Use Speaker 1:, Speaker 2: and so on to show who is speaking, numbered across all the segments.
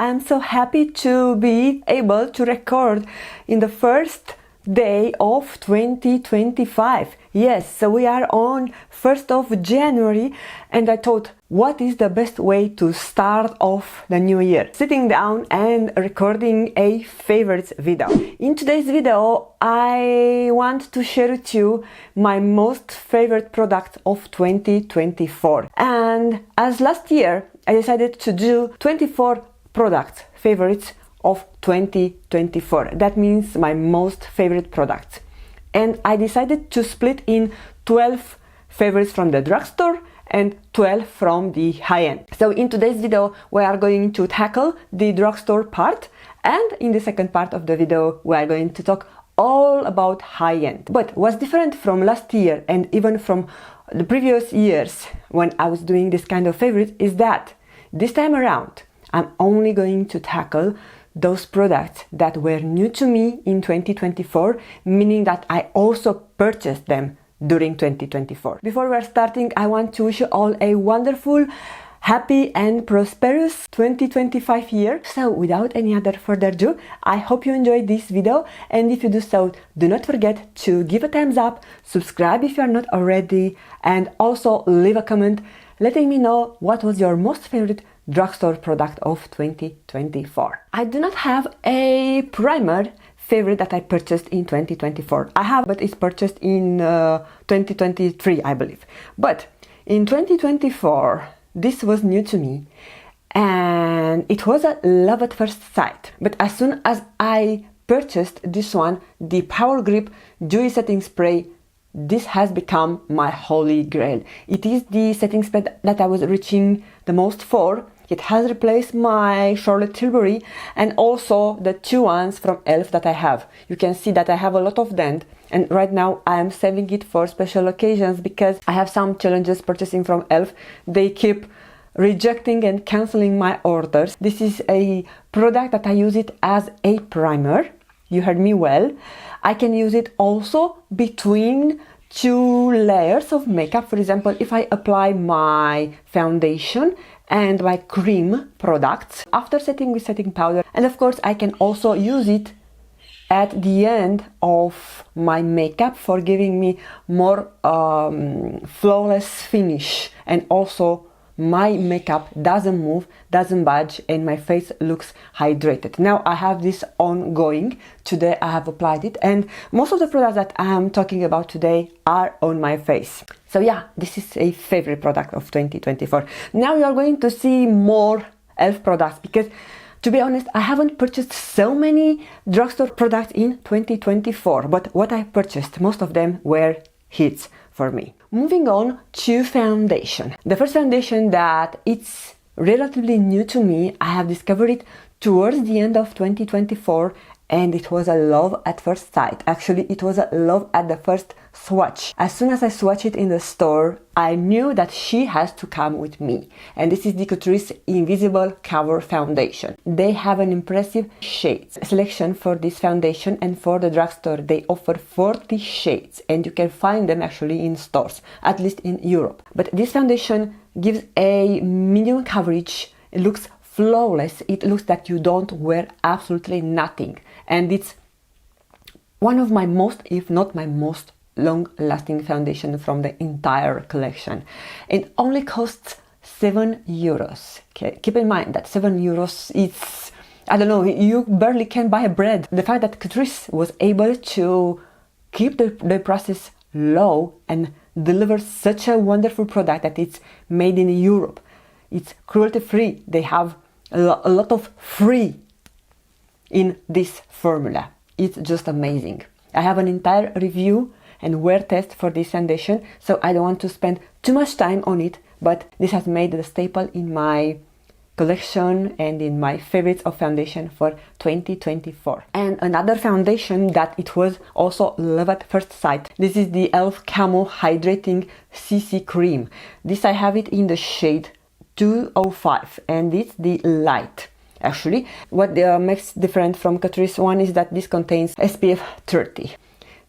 Speaker 1: I'm so happy to be able to record in the first day of 2025. Yes, so we are on 1st of January and I thought, what is the best way to start off the new year? Sitting down and recording a favorites video. In today's video, I want to share with you my most favorite product of 2024. And as last year, I decided to do 24 product favorites of 2024. That means my most favorite products. And I decided to split in 12 favorites from the drugstore and 12 from the high-end. So in today's video, we are going to tackle the drugstore part, and in the second part of the video, we are going to talk all about high-end. But what's different from last year and even from the previous years when I was doing this kind of favorites is that this time around, I'm only going to tackle those products that were new to me in 2024, meaning that I also purchased them during 2024. Before we are starting, I want to wish you all a wonderful, happy and prosperous 2025 year. So without any other further ado, I hope you enjoyed this video, and if you do so, do not forget to give a thumbs up, subscribe if you are not already, and also leave a comment letting me know what was your most favorite drugstore product of 2024. I do not have a primer favorite that I purchased in 2024. I have, but it's purchased in 2023, I believe. But in 2024, this was new to me, and it was a love at first sight. But as soon as I purchased this one, the Power Grip Dewy Setting Spray, this has become my holy grail. It is the setting spray that I was reaching the most for. It has replaced my Charlotte Tilbury and also the two ones from E.L.F. that I have. You can see that I have a lot of them, and right now I am saving it for special occasions because I have some challenges purchasing from E.L.F. They keep rejecting and cancelling my orders. This is a product that I use it as a primer. You heard me well. I can use it also between two layers of makeup. For example, if I apply my foundation and my cream products after setting with setting powder, and of course I can also use it at the end of my makeup for giving me more flawless finish, and also my makeup doesn't move, doesn't budge, and my face looks hydrated. Now I have this ongoing. Today I have applied it, and most of the products that I am talking about today are on my face. So yeah, this is a favorite product of 2024. Now you are going to see more E.L.F. products because, to be honest, I haven't purchased so many drugstore products in 2024, but what I purchased, most of them were hits for me. Moving on to foundation. The first foundation that it's relatively new to me, I have discovered it towards the end of 2024, and it was a love at first sight. Actually, it was a love at the first swatch. As soon as I swatched it in the store, I knew that she has to come with me. And this is the Catrice Invisible Cover Foundation. They have an impressive shades selection for this foundation, and for the drugstore, they offer 40 shades, and you can find them actually in stores, at least in Europe. But this foundation gives a medium coverage. It looks flawless. It looks that you don't wear absolutely nothing. And it's one of my most, if not my most, long-lasting foundation from the entire collection. It only costs 7 euros. Okay? Keep in mind that 7 euros is, I don't know, you barely can buy bread. The fact that Catrice was able to keep the prices low and deliver such a wonderful product that it's made in Europe. It's cruelty-free. They have a lot of free in this formula. It's just amazing. I have an entire review and wear test for this foundation, so I don't want to spend too much time on it, but this has made the staple in my collection and in my favorites of foundation for 2024. And another foundation that it was also love at first sight. This is the E.L.F. Camo Hydrating CC Cream. This I have it in the shade 205, and it's the light. Actually, what makes different from Catrice one is that this contains SPF 30.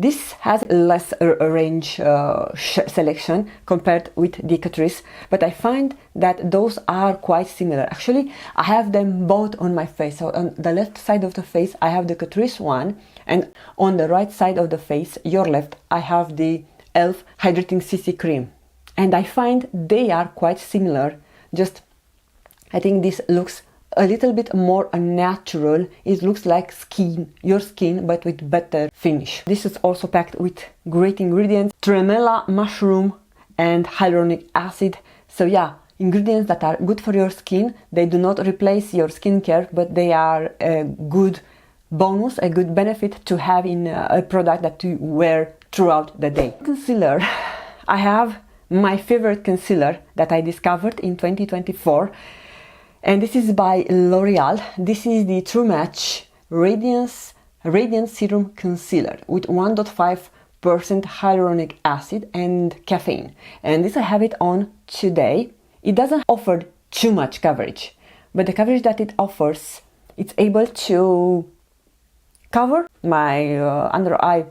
Speaker 1: This has less range selection compared with the Catrice, but I find that those are quite similar. Actually, I have them both on my face. So on the left side of the face, I have the Catrice one, and on the right side of the face, your left, I have the E.L.F. Hydrating CC Cream. And I find they are quite similar, just I think this looks a little bit more natural. It looks like your skin, but with better finish. This is also packed with great ingredients: tremella, mushroom, and hyaluronic acid. So yeah, ingredients that are good for your skin. They do not replace your skincare, but they are a good bonus, a good benefit to have in a product that you wear throughout the day. Concealer. I have my favorite concealer that I discovered in 2024. And this is by L'Oreal. This is the True Match Radiant Serum Concealer with 1.5% hyaluronic acid and caffeine. And this I have it on today. It doesn't offer too much coverage, but the coverage that it offers, it's able to cover my under eye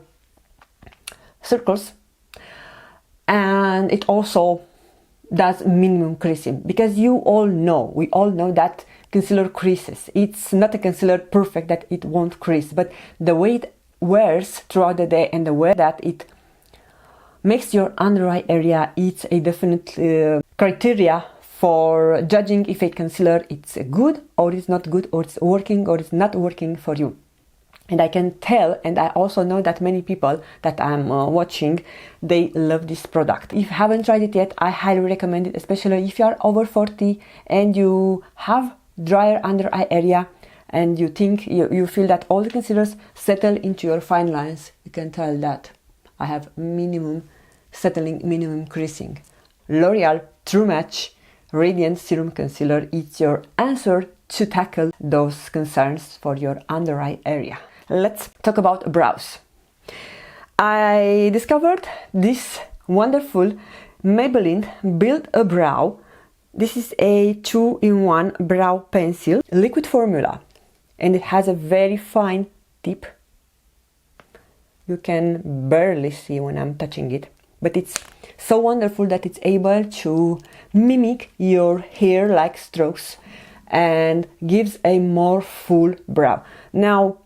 Speaker 1: circles, and it also does minimum creasing, because we all know that concealer creases. It's not a concealer perfect that it won't crease, but the way it wears throughout the day and the way that it makes your under eye area, it's a definite criteria for judging if a concealer it's good or it's not good, or it's working or it's not working for you. And I can tell, and I also know that many people that I'm watching, they love this product. If you haven't tried it yet, I highly recommend it, especially if you are over 40 and you have drier under eye area and you think you feel that all the concealers settle into your fine lines. You can tell that I have minimum settling, minimum creasing. L'Oreal True Match Radiant Serum Concealer is your answer to tackle those concerns for your under eye area. Let's talk about brows. I discovered this wonderful Maybelline Build a Brow. This is a 2-in-1 brow pencil, liquid formula, and it has a very fine tip. You can barely see when I'm touching it, but it's so wonderful that it's able to mimic your hair-like strokes and gives a more full brow. Now,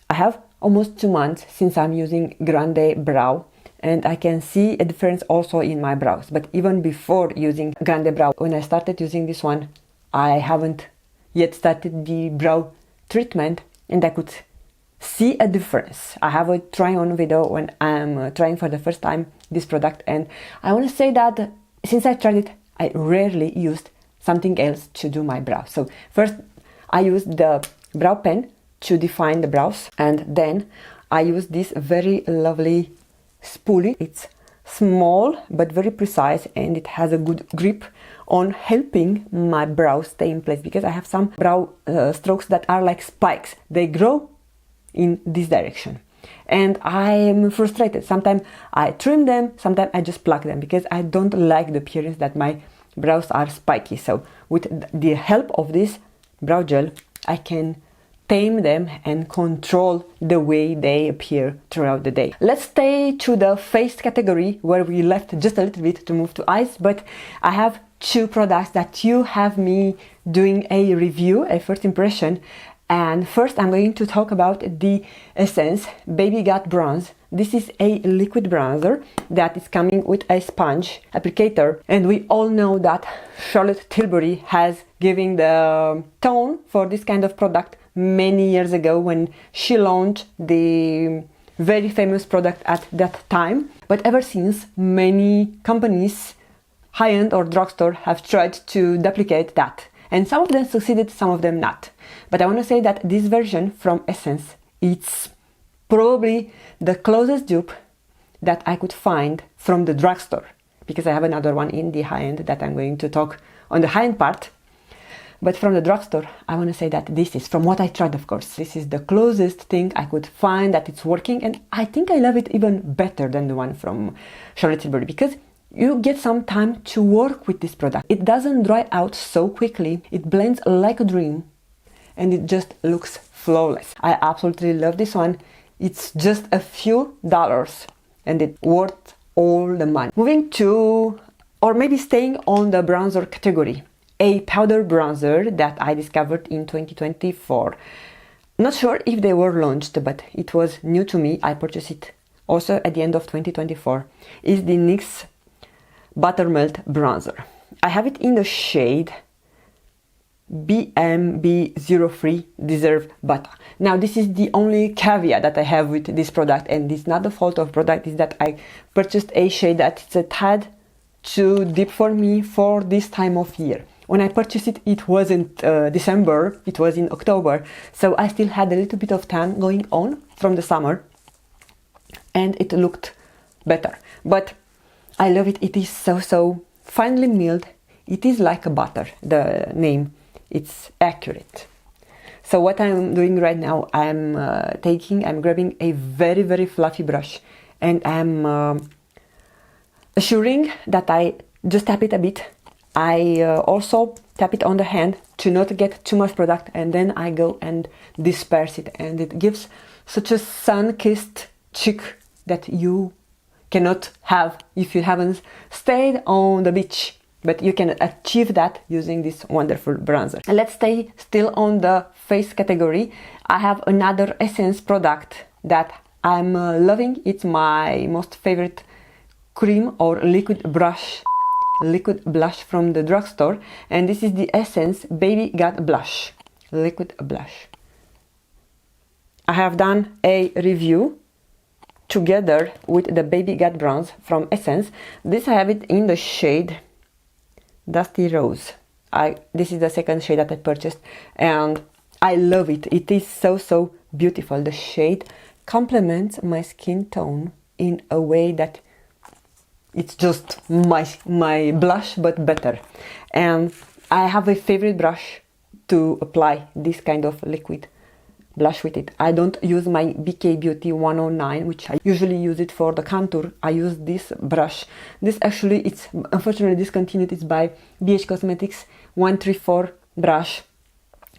Speaker 1: I have almost 2 months since I'm using Grande Brow, and I can see a difference also in my brows. But even before using Grande Brow, when I started using this one, I haven't yet started the brow treatment, and I could see a difference. I have a try-on video when I'm trying for the first time this product, and I want to say that since I tried it, I rarely used something else to do my brows. So first I used the brow pen to define the brows, and then I use this very lovely spoolie. It's small but very precise, and it has a good grip on helping my brows stay in place, because I have some brow strokes that are like spikes. They grow in this direction and I am frustrated. Sometimes I trim them, sometimes I just pluck them, because I don't like the appearance that my brows are spiky. So with the help of this brow gel, I can tame them and control the way they appear throughout the day. Let's stay to the face category, where we left just a little bit to move to eyes, but I have 2 products that you have me doing a review, a first impression. And first I'm going to talk about the Essence Baby Got Bronze. This is a liquid bronzer that is coming with a sponge applicator, and we all know that Charlotte Tilbury has given the tone for this kind of product many years ago when she launched the very famous product at that time. But ever since, many companies, high-end or drugstore, have tried to duplicate that, and some of them succeeded, some of them not. But I want to say that this version from Essence, it's probably the closest dupe that I could find from the drugstore, because I have another one in the high-end that I'm going to talk on the high-end part. But from the drugstore, I want to say that this is, from what I tried, of course, this is the closest thing I could find that it's working, and I think I love it even better than the one from Charlotte Tilbury, because you get some time to work with this product. It doesn't dry out so quickly, it blends like a dream, and it just looks flawless. I absolutely love this one. It's just a few dollars and it's worth all the money. Moving to, or maybe staying on the bronzer category, a powder bronzer that I discovered in 2024. Not sure if they were launched, but it was new to me. I purchased it also at the end of 2024. Is the NYX Buttermelt Bronzer. I have it in the shade BMB03 Deserve Butter. Now this is the only caveat that I have with this product, and it's not the fault of product, is that I purchased a shade that is a tad too deep for me for this time of year. When I purchased it, it wasn't December, it was in October, so I still had a little bit of tan going on from the summer and it looked better. But I love it. It is so finely milled. It is like a butter, the name. It's accurate. So what I'm doing right now, I'm grabbing a very fluffy brush and I'm assuring that I just tap it a bit. I also tap it on the hand to not get too much product, and then I go and disperse it, and it gives such a sun-kissed cheek that you cannot have if you haven't stayed on the beach. But you can achieve that using this wonderful bronzer. And let's stay still on the face category. I have another Essence product that I'm loving. It's my most favorite cream or liquid blush from the drugstore, and this is the Essence Baby Got Blush liquid blush. I have done a review together with the Baby Got Bronze from Essence. This I have it in the shade Dusty Rose. This is the second shade that I purchased and I love it. It is so beautiful. The shade complements my skin tone in a way that it's just my blush but better. And I have a favorite brush to apply this kind of liquid blush with it. I don't use my BK Beauty 109, which I usually use it for the contour. I use this brush. This actually, it's unfortunately discontinued. It's by BH Cosmetics 134 brush.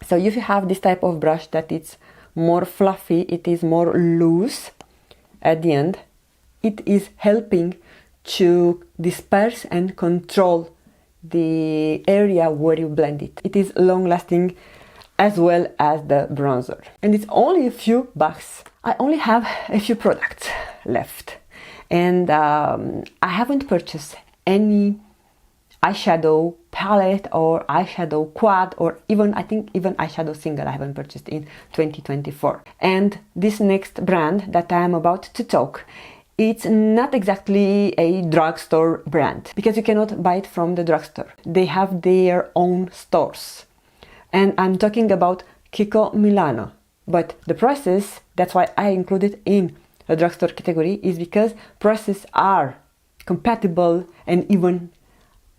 Speaker 1: So if you have this type of brush that it's more fluffy, it is more loose at the end, it is helping to disperse and control the area where you blend it. It is long lasting as well as the bronzer. And it's only a few bucks. I only have a few products left. And I haven't purchased any eyeshadow palette or eyeshadow quad, or even, I think even eyeshadow single I haven't purchased in 2024. And this next brand that I am about to talk, it's not exactly a drugstore brand, because you cannot buy it from the drugstore. They have their own stores. And I'm talking about Kiko Milano. But the prices, that's why I include it in the drugstore category, is because prices are compatible and even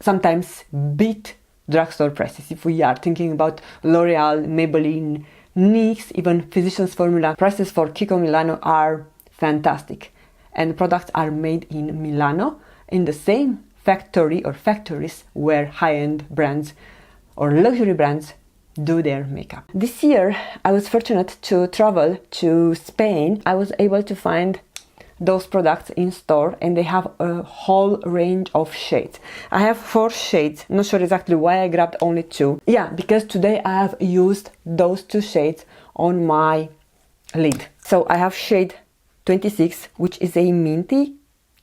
Speaker 1: sometimes beat drugstore prices. If we are thinking about L'Oreal, Maybelline, NYX, even Physicians Formula, prices for Kiko Milano are fantastic. And products are made in Milano, in the same factory or factories where high-end brands or luxury brands do their makeup. This year I was fortunate to travel to Spain. I was able to find those products in store, and they have a whole range of shades. I have 4 shades, not sure exactly why I grabbed only 2. Yeah, because today I have used those 2 shades on my lid. So I have shade 26, which is a minty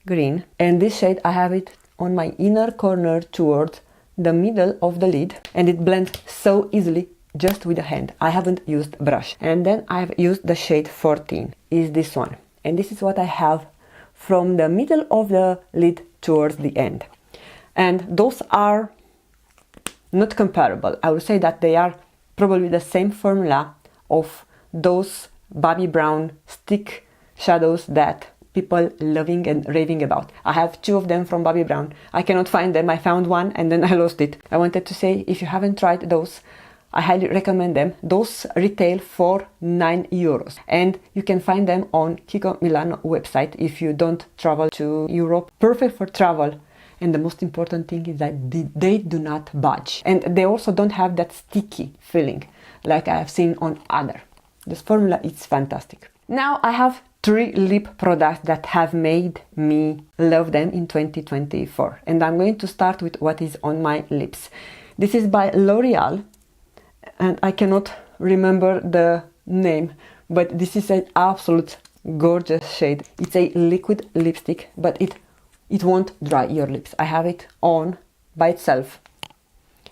Speaker 1: green, and this shade I have it on my inner corner towards the middle of the lid, and it blends so easily just with the hand. I haven't used a brush. And then I've used the shade 14, is this one, and this is what I have from the middle of the lid towards the end. And those are not comparable. I would say that they are probably the same formula of those Bobbi Brown stick shadows that people loving and raving about. I have 2 of them from Bobbi Brown. I cannot find them. I found one and then I lost it. I wanted to say, if you haven't tried those, I highly recommend them. Those retail for €9, and you can find them on Kiko Milano website if you don't travel to Europe. Perfect for travel. And the most important thing is that they do not budge, and they also don't have that sticky feeling like I have seen on other. This formula is fantastic. Now I have 3 lip products that have made me love them in 2024. And I'm going to start with what is on my lips. This is by L'Oreal, and I cannot remember the name, but this is an absolute gorgeous shade. It's a liquid lipstick, but it won't dry your lips. I have it on by itself,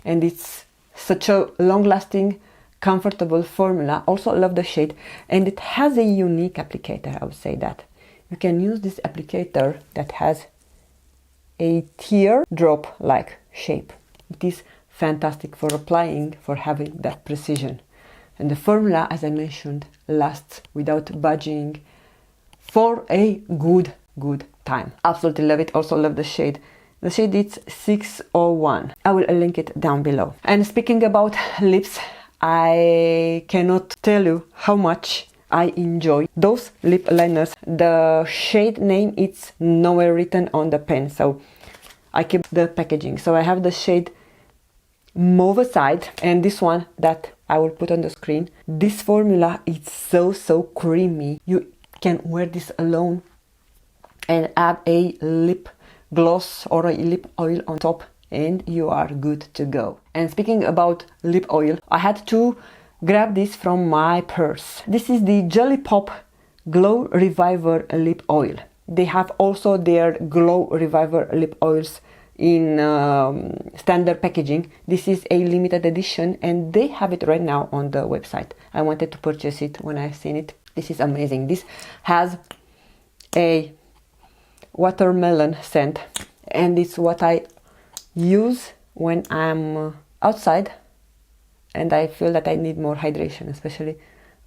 Speaker 1: and it's such a long-lasting, comfortable formula. Also love the shade, and it has a unique applicator. I would say that you can use this applicator that has a teardrop like shape. It is fantastic for applying, for having that precision, and the formula, as I mentioned, lasts without budging for a good time. Absolutely love it. Also love the shade. The shade is 601. I will link it down below. And speaking about lips, I cannot tell you how much I enjoy those lip liners. The shade name is nowhere written on the pen, so I keep the packaging. So I have the shade Mauve side, and this one that I will put on the screen. This formula is so creamy. You can wear this alone and add a lip gloss or a lip oil on top, and you are good to go. And speaking about lip oil, I had to grab this from my purse. This is the Jelly Pop Glow Reviver lip oil. They have also their Glow Reviver lip oils in standard packaging. This is a limited edition, and they have it right now on the website. I wanted to purchase it when I seen it. This is amazing. This has a watermelon scent, and it's what I use when I'm outside and I feel that I need more hydration, especially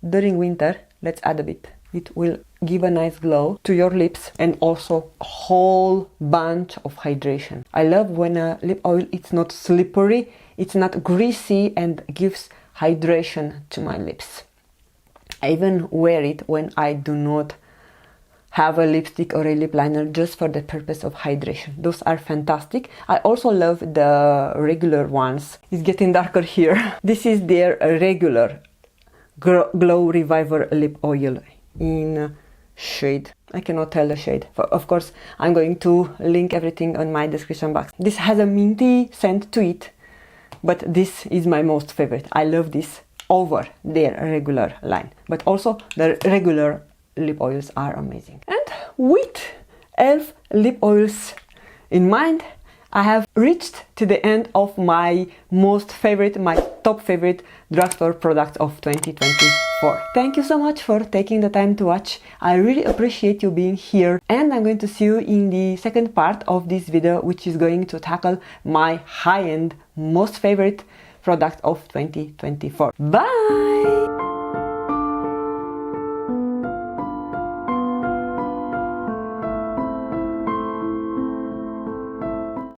Speaker 1: during winter. Let's add a bit. It will give a nice glow to your lips and also a whole bunch of hydration. I love when a lip oil, it's not slippery, it's not greasy, and gives hydration to my lips. I even wear it when I do not have a lipstick or a lip liner, just for the purpose of hydration. Those are fantastic. I also love the regular ones. It's getting darker here. This is their regular Glow Reviver lip oil in shade. I cannot tell the shade. Of course, I'm going to link everything on my description box. This has a minty scent to it, but this is my most favorite. I love this over their regular line, but also the regular lip oils are amazing. And with E.L.F. lip oils in mind, I have reached to the end of my my top favorite drugstore products of 2024. Thank you so much for taking the time to watch. I really appreciate you being here, and I'm going to see you in the second part of this video, which is going to tackle my high-end most favorite product of 2024. Bye!